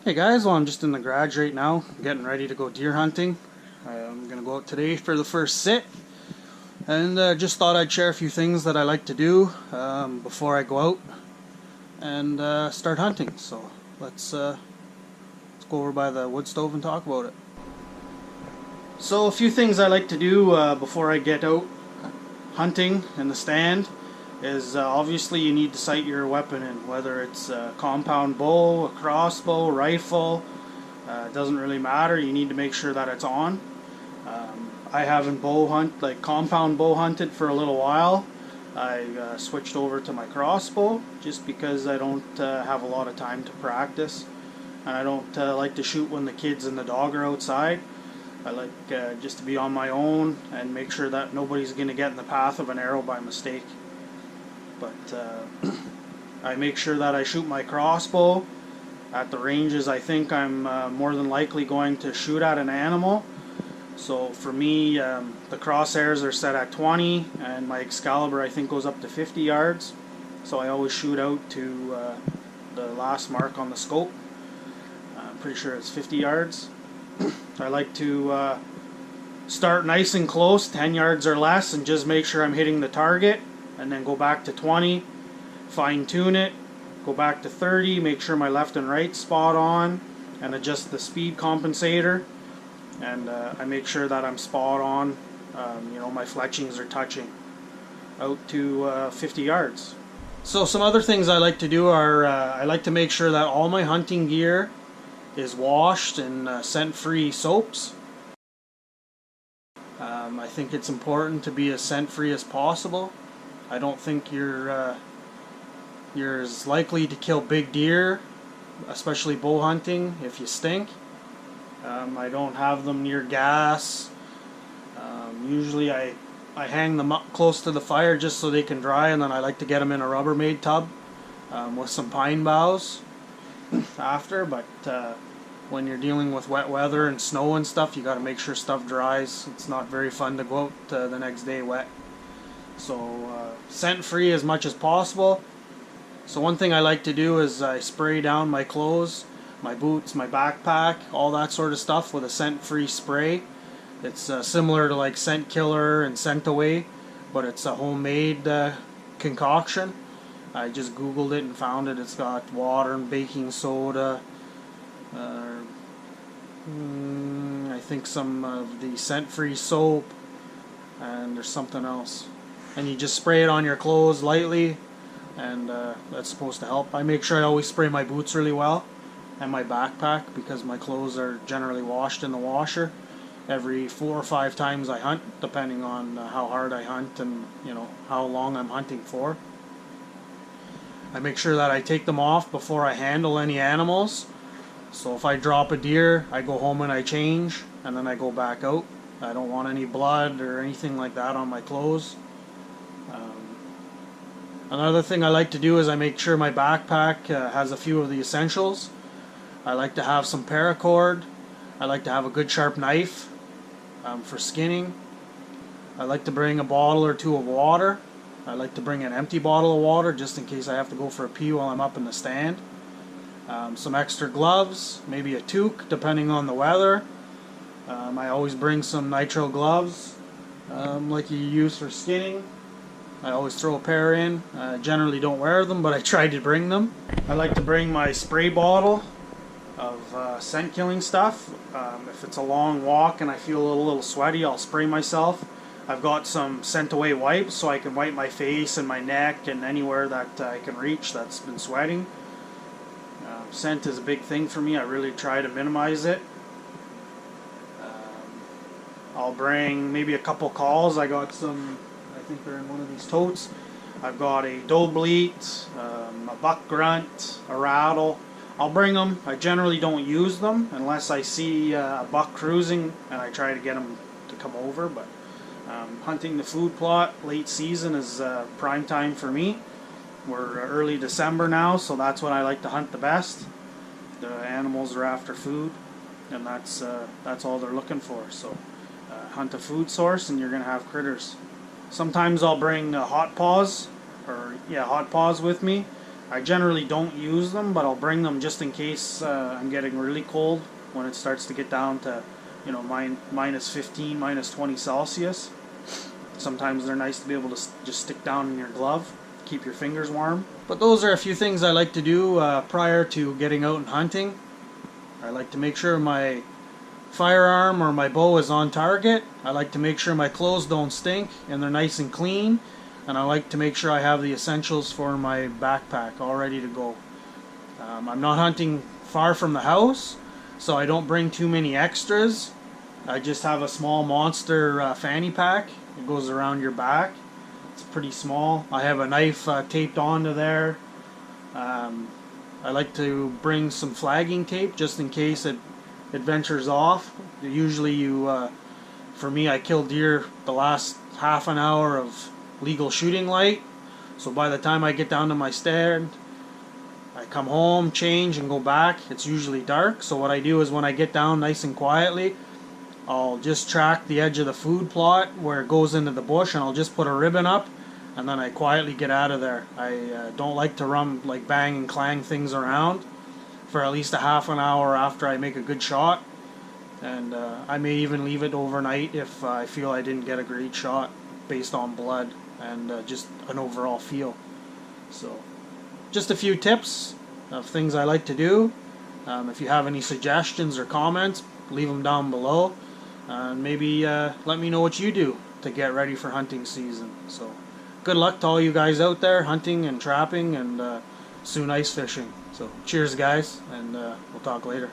Hey guys, well I'm just in the garage right now, getting ready to go deer hunting. I'm gonna go out today for the first sit, and just thought I'd share a few things that I like to do before I go out and start hunting. So let's go over by the wood stove and talk about it. So a few things I like to do before I get out hunting in the stand is obviously you need to sight your weapon in, whether it's a compound bow, a crossbow, rifle. It doesn't really matter. You need to make sure that it's on. I haven't compound bow hunted for a little while. I switched over to my crossbow just because I don't have a lot of time to practice, and I don't like to shoot when the kids and the dog are outside. I like just to be on my own and make sure that nobody's going to get in the path of an arrow by mistake. But I make sure that I shoot my crossbow at the ranges I think I'm more than likely going to shoot at an animal. So for me, the crosshairs are set at 20, and my Excalibur I think goes up to 50 yards. So I always shoot out to the last mark on the scope. I'm pretty sure it's 50 yards. I like to start nice and close, 10 yards or less, and just make sure I'm hitting the target, and then go back to 20, fine tune it, go back to 30, make sure my left and right spot on, and adjust the speed compensator, and I make sure that I'm spot on. My fletchings are touching out to 50 yards. So some other things I like to do are I like to make sure that all my hunting gear is washed in scent-free soaps. I think it's important to be as scent-free as possible. I don't think you're as likely to kill big deer, especially bow hunting, if you stink. I don't have them near gas. Usually I hang them up close to the fire just so they can dry, and then I like to get them in a Rubbermaid tub with some pine boughs after. But when you're dealing with wet weather and snow and stuff, you got to make sure stuff dries. It's not very fun to go out the next day wet. So scent free as much as possible. So one thing I like to do is I spray down my clothes, my boots, my backpack, all that sort of stuff with a scent free spray. It's similar to like Scent Killer and Scent Away, but it's a homemade concoction. I just googled it and found it. It's got water and baking soda, I think some of the scent-free soap, and there's something else. And you just spray it on your clothes lightly, and that's supposed to help. I make sure I always spray my boots really well and my backpack, because my clothes are generally washed in the washer every 4 or 5 times I hunt, depending on how hard I hunt and how long I'm hunting for. I make sure that I take them off before I handle any animals. So if I drop a deer, I go home and I change, and then I go back out. I don't want any blood or anything like that on my clothes. Another thing I like to do is I make sure my backpack has a few of the essentials. I like to have some paracord. I like to have a good sharp knife for skinning. I like to bring a bottle or two of water. I like to bring an empty bottle of water just in case I have to go for a pee while I'm up in the stand. Some extra gloves, maybe a toque depending on the weather. I always bring some nitrile gloves like you use for skinning. I always throw a pair in. Generally don't wear them, but I try to bring them. I like to bring my spray bottle of scent killing stuff. If it's a long walk and I feel a little sweaty, I'll spray myself. I've got some Scent Away wipes so I can wipe my face and my neck and anywhere that I can reach that's been sweating. Scent is a big thing for me. I really try to minimize it. I'll bring maybe a couple calls. I got some, I think they're in one of these totes. I've got a doe bleat, a buck grunt, a rattle. I'll bring them. I generally don't use them unless I see a buck cruising and I try to get them to come over. But hunting the food plot late season is prime time for me. We're early December now, so that's when I like to hunt the best. The animals are after food, and that's all they're looking for. So hunt a food source and you're going to have critters. Sometimes I'll bring hot paws with me. I generally don't use them, but I'll bring them just in case I'm getting really cold when it starts to get down to, you know, minus 15, minus 20 Celsius. Sometimes they're nice to be able to just stick down in your glove, keep your fingers warm. But those are a few things I like to do prior to getting out and hunting. I like to make sure my firearm or my bow is on target. I like to make sure my clothes don't stink and they're nice and clean. And I like to make sure I have the essentials for my backpack all ready to go. I'm not hunting far from the house, so I don't bring too many extras. I just have a small monster fanny pack. It goes around your back. It's pretty small. I have a knife taped onto there. I like to bring some flagging tape just in case it ventures off. Usually for me, I kill deer the last half an hour of legal shooting light, so by the time I get down to my stand, I come home, change, and go back. It's usually dark, so what I do is when I get down nice and quietly, I'll just track the edge of the food plot where it goes into the bush, and I'll just put a ribbon up, and then I quietly get out of there. I don't like to like bang and clang things around for at least a half an hour after I make a good shot, and I may even leave it overnight if I feel I didn't get a great shot based on blood and just an overall feel. So just a few tips of things I like to do. If you have any suggestions or comments, leave them down below, and maybe let me know what you do to get ready for hunting season. So good luck to all you guys out there hunting and trapping and soon ice fishing. So cheers guys, and we'll talk later.